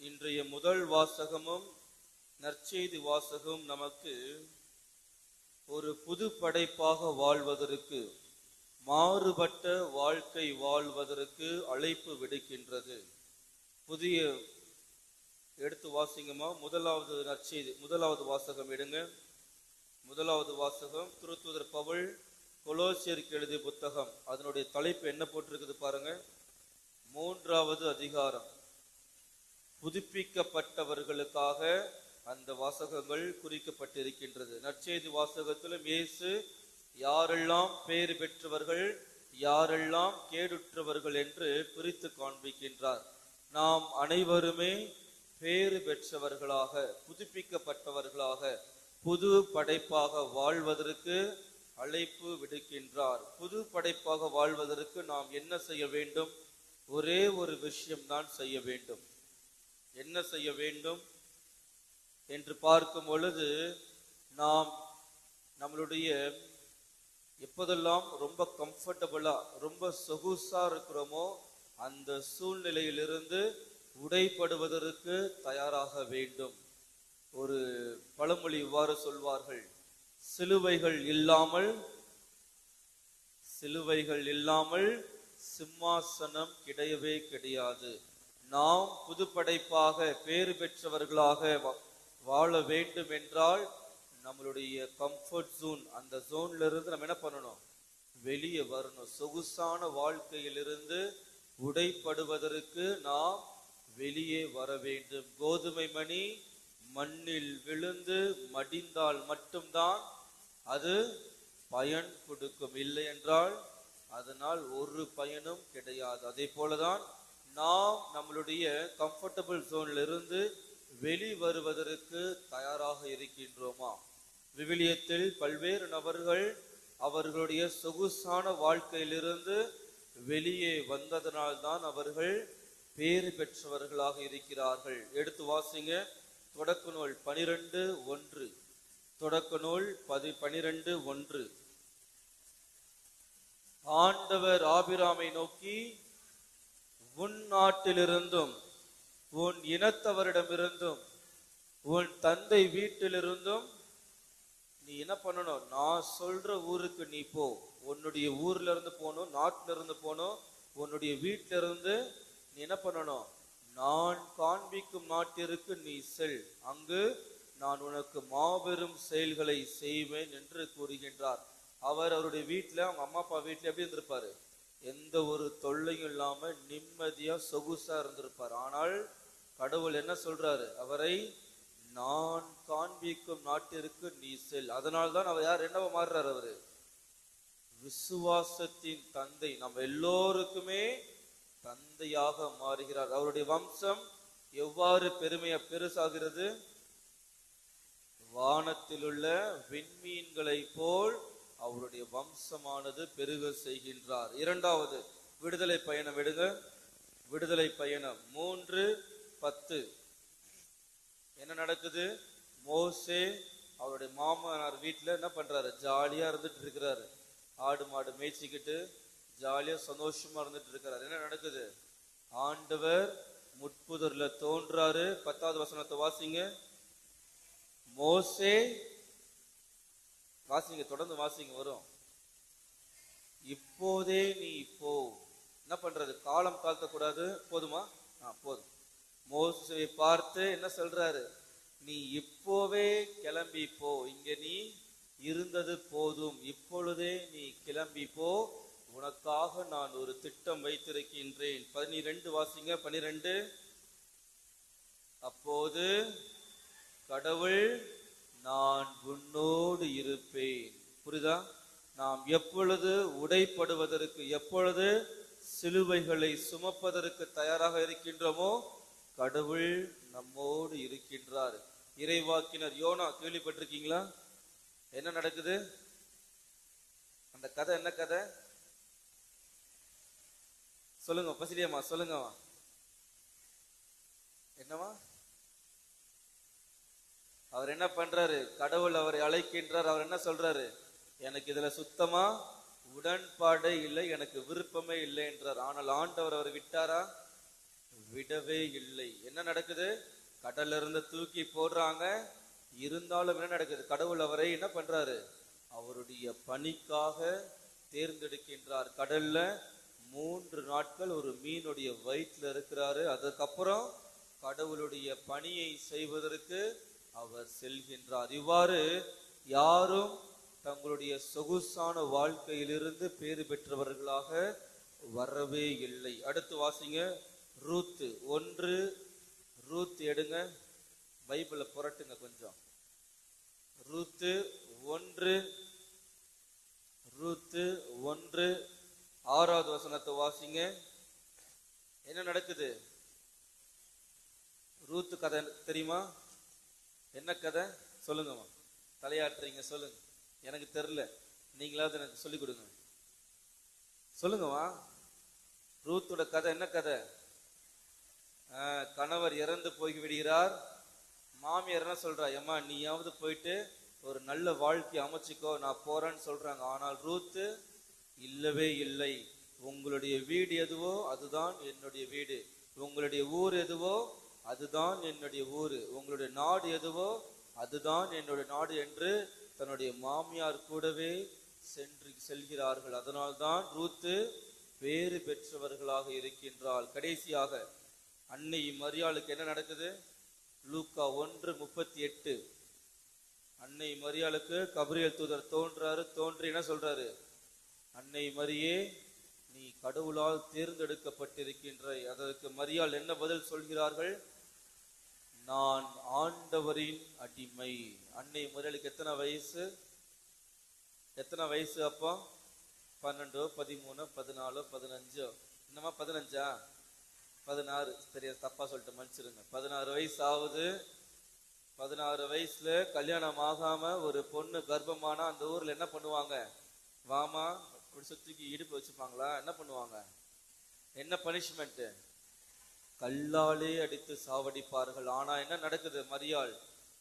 இன்றைய முதல் வாசகமும் நற்செய்தி வாசகம் நமக்கு ஒரு புது படைப்பாக வாழ்வதற்கு, மாறுபட்ட வாழ்க்கை வாழ்வதற்கு அழைப்பு விடுக்கின்றது. புதிய எடுத்து வாசிங்கம்மா. முதலாவது நற்செய்தி, முதலாவது வாசகம் எடுங்க. முதலாவது வாசகம் திருத்தூதர் பவுல் கொலோசியருக்கு எழுதிய புத்தகம். அதனுடைய தலைப்பு என்ன போட்டிருக்குது பாருங்க. 3வது அதிகாரம். புதுப்பிக்கப்பட்டவர்களுக்காக அந்த வாசகங்கள் குறிக்கப்பட்டிருக்கின்றது. நற்செய்தி வாசகத்திலும் இயேசு யாரெல்லாம் பேறு பெற்றவர்கள், யாரெல்லாம் கேடுற்றவர்கள் என்று பிரித்து காண்பிக்கின்றார். நாம் அனைவருமே பேறு பெற்றவர்களாக, புதுப்பிக்கப்பட்டவர்களாக, புது படைப்பாக வாழ்வதற்கு அழைப்பு விடுக்கின்றார். புது படைப்பாக வாழ்வதற்கு நாம் என்ன செய்ய வேண்டும்? ஒரே ஒரு விஷயம்தான் செய்ய வேண்டும். என்ன செய்ய வேண்டும் என்று பார்க்கும் பொழுது, நாம் நம்மளுடைய எப்போதெல்லாம் ரொம்ப கம்ஃபர்டபுளா, ரொம்ப சொகுசா இருக்கிறோமோ அந்த சூழ்நிலையிலிருந்து உடைப்படுவதற்கு தயாராக வேண்டும். ஒரு பழமொழி இவ்வாறு சொல்வார்கள், சிலுவைகள் இல்லாமல் சிம்மாசனம் கிடையவே கிடையாது. நாம் புதுப்படைப்பாக பேறு பெற்றவர்களாக வாழ வேண்டும் என்றால் நம்மளுடைய கம்ஃபர்ட் ஜோன், அந்த ஜோன்ல இருந்து நம்ம என்ன பண்ணணும்? வெளியே வரணும். சொகுசான வாழ்க்கையிலிருந்து உடைப்படுவதற்கு நாம் வெளியே வர வேண்டும். கோதுமை மணி மண்ணில் விழுந்து மடிந்தால் மட்டும்தான் அது பயன் கொடுக்கும், இல்லை என்றால் அதனால் ஒரு பயனும் கிடையாது. அதே போலதான் நாம் நம்மளுடைய கம்ஃபர்டபுள் ஜோன்ல இருந்து வெளி வருவதற்கு தயாராக இருக்கின்றோமா? விவிலியத்தில் பல்வேறு நபர்கள் அவர்களுடைய சொகுசான வாழ்க்கையிலிருந்து வெளியே வந்ததனால்தான் அவர்கள் பேறு பெற்றவர்களாக இருக்கிறார்கள். எடுத்து வாசிங்க. தொடக்க நூல் 12:1. தொடக்க நூல் 12:1. ஆண்டவர் ஆபிராமை நோக்கி, உன் நாட்டிலிருந்தும் உன் இனத்தவரிடமிருந்தும் உன் தந்தை வீட்டிலிருந்தும் நீ என்ன பண்ணணும்? நான் சொல்ற ஊருக்கு நீ போ. உன்னுடைய ஊர்ல இருந்து போகணும், நாட்டில இருந்து போகணும், உன்னுடைய வீட்டில இருந்து நீ என்ன பண்ணணும்? நான் காண்பிக்கும் நாட்டிற்கு நீ செல். அங்கு நான் உனக்கு மாபெரும் செயல்களை செய்வேன் என்று கூறுகின்றார். அவர் அவருடைய வீட்டில், அவங்க அம்மா அப்பா வீட்டில் எப்படி இருந்திருப்பாரு? எந்த ஒரு தொல்லையும் இல்லாம நிம்மதியா சொகுசா இருந்திருப்பார். ஆனால் கடவுள் என்ன சொல்றாரு? அவரை நான் காண்பிக்கும் நாட்டிற்கு நீ செல். அதனால்தான் அவர் யார்? என்னவா மாறுறாரு? அவரு விசுவாசத்தின் தந்தை, நம்ம எல்லோருக்குமே தந்தையாக மாறுகிறார். அவருடைய வம்சம் எவ்வாறு பெருசாகிறது? வானத்தில் உள்ள விண்மீன்களை போல் அவருடைய வம்சமானது பெருக செய்கின்றார். இரண்டாவது விடுதலை பயணம் எடுங்க. விடுதலை பயணம் 3:10. என்ன நடக்குது? மோசே அவருடைய மாமனார் வீட்டுல என்ன பண்றாரு? ஜாலியா இருந்துட்டு இருக்கிறாரு. ஆடு மாடு மேய்ச்சிக்கிட்டு ஜாலியா சந்தோஷமா இருந்துட்டு இருக்கிறாரு. என்ன நடக்குது? ஆண்டவர் முட்புதர்ல தோன்றாரு. 10வது வசனத்தை வாசிங்க. மோசே, வாசிங்க, தொடர்ந்து வாசிங்க, வரும். இப்போதே நீ போ. என்ன பண்றது? காலம் தாழ்த்த கூடாது. போதுமா? போதும். மோசேயை பார்த்து என்ன சொல்றாரு? நீ இப்போவே கிளம்பி போ. இங்க நீ இருந்தது போதும். இப்பொழுதே நீ கிளம்பி போ. உனக்காக நான் ஒரு திட்டம் வைத்திருக்கின்றேன். 12 வாசிங்க. 12. அப்போது கடவுள், நான் உன்னோடு இருப்பேன். புரியுதா? நாம் எப்பொழுது உடைப்படுவதற்கு, எப்பொழுது சிலுவைகளை சுமப்பதற்கு தயாராக இருக்கின்றோமோ கடவுள் நம்மோடு இருக்கின்றார். இறைவாக்கினர் யோனா கேள்விப்பட்டிருக்கீங்களா? என்ன நடக்குது? அந்த கதை என்ன கதை? சொல்லுங்க பசிலியம்மா, சொல்லுங்க. என்னவா? அவர் என்ன பண்றாரு? கடவுள் அவரை அழைக்கின்றார். அவர் என்ன சொல்றாரு? எனக்கு இதுல சுத்தமா உடன்பாடே இல்லை, எனக்கு விருப்பமே இல்லை என்றார். ஆனால் ஆண்டவர் அவரை விட்டாரா? விடவே இல்லை. என்ன நடக்குது? கடல்ல இருந்து தூக்கி போடுறாங்க. இருந்தாலும் என்ன நடக்குது? கடவுள் அவரை என்ன பண்றாரு? அவருடைய பணிக்காக தேர்ந்தெடுக்கின்றார். கடல்ல 3 நாட்கள் ஒரு மீனுடைய வயிற்றுல இருக்கிறாரு. அதுக்கப்புறம் கடவுளுடைய பணியை செய்வதற்கு அவர் செல்கின்றார். இவ்வாறு யாரும் தங்களுடைய சொகுசான வாழ்க்கையிலிருந்து பேறு பெற்றவர்களாக வரவே இல்லை. அடுத்து வாசிங்க, ரூத் 1. ரூத் எடுங்க, பைபிளை புரட்டுங்க கொஞ்சம். ரூத் 1, ரூத் 1 6வது வசனத்தை வாசிங்க. என்ன நடக்குது? ரூத் கதை தெரியுமா? என்ன கதை சொல்லுங்கம்மா. தலையாட்டுறீங்க, சொல்லுங்க. எனக்கு தெரியல, நீங்களாவது எனக்கு சொல்லிக் கொடுங்க. சொல்லுங்கம்மா. ரூத்தோட கதை என்ன கதை? கணவர் இறந்து போய் விடுகிறார். மாமியார் என்ன சொல்றா? ஏம்மா நீயாவது போயிட்டு ஒரு நல்ல வாழ்க்கை அமைச்சிக்கோ, நான் போறேன்னு சொல்றாங்க. ஆனால் ரூத்து இல்லவே இல்லை. உங்களுடைய வீடு எதுவோ அதுதான் என்னுடைய வீடு, உங்களுடைய ஊர் எதுவோ அதுதான் என்னுடைய ஊரு, உங்களுடைய நாடு எதுவோ அதுதான் என்னுடைய நாடு என்று தன்னுடைய மாமியார் கூடவே செல்கிறார்கள். அதனால்தான் ரூத்து வேறு பெற்றவர்களாக இருக்கின்றாள். கடைசியாக அன்னை மரியாளுக்கு என்ன நடக்குது? லூக்கா 1:38. அன்னை மரியாளுக்கு கபிரியேல் தூதர் தோன்றி என்ன சொல்றாரு? அன்னை மரியே, நீ கடவுளால் தேர்ந்தெடுக்கப்பட்டிருக்கின்றாய். அதற்கு மரியாள் என்ன பதில் சொல்கிறார்கள்? நான் ஆண்டவரின் அடிமை. அன்னை மரியாளுக்கு எத்தனை வயசு? அப்போ 12, 13, 14, 15. என்னமா 15? 16. சரியா, தப்பா சொல்லிட்டு மன்னிச்சிருங்க. 16 வயசு ஆகுது. 16 வயசுல கல்யாணம் ஆகாம ஒரு பொண்ணு கர்ப்பமானா அந்த ஊர்ல என்ன பண்ணுவாங்க? வாமா அப்படி சுத்திக்கு இடுப்பு வச்சுப்பாங்களா? என்ன பண்ணுவாங்க? என்ன பனிஷ்மெண்ட்? கல்லாலே அடித்து சாவடிப்பார்கள். ஆனா என்ன நடக்குது? மரியாள்,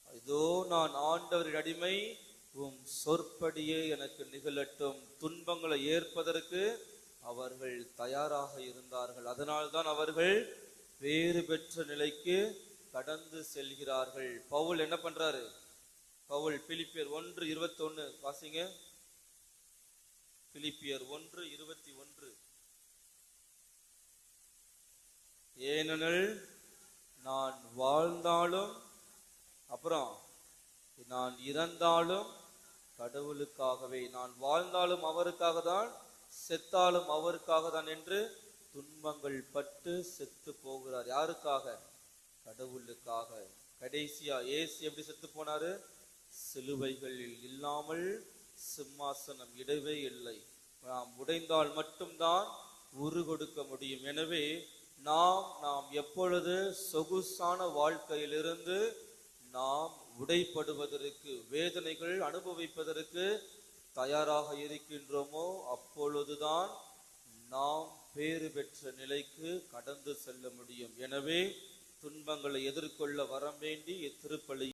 இதோ நான் ஆண்டவரின் அடிமை, உம் சொற்படியே எனக்கு நிகழட்டும். துன்பங்களை ஏற்பதற்கு அவர்கள் தயாராக இருந்தார்கள். அதனால்தான் அவர்கள் வேறு பெற்ற நிலைக்கு கடந்து செல்கிறார்கள். பவுல் என்ன பண்றாரு? பவுல் பிலிப்பியர் 1:21 வாசிங்க. பிலிப்பியர் 1:21. ஏனெனில் நான் வாழ்ந்தாலும் அப்புறம் நான் இறந்தாலும் கடவுளுக்காகவே. நான் வாழ்ந்தாலும் அவருக்காக தான், செத்தாலும் அவருக்காக தான் என்று துன்பங்கள் பட்டு செத்து போகிறார். யாருக்காக? கடவுளுக்காக. கடைசியா இயேசு எப்படி செத்து போனாரு? சிலுவைகளில் இல்லாமல் சிம்மாசனம் இடவே இல்லை. நாம் உடைந்தால் மட்டும்தான் உரு கொடுக்க முடியும். எனவே நாம் எப்பொழுது சொகுசான வாழ்க்கையிலிருந்து நாம் உடைப்படுவதற்கு, வேதனைகள் அனுபவிப்பதற்கு தயாராக இருக்கின்றோமோ அப்பொழுதுதான் நாம் பேறு பெற்ற நிலைக்கு கடந்து செல்ல முடியும். எனவே துன்பங்களை எதிர்கொள்ள வரம் வேண்டி திருப்பலி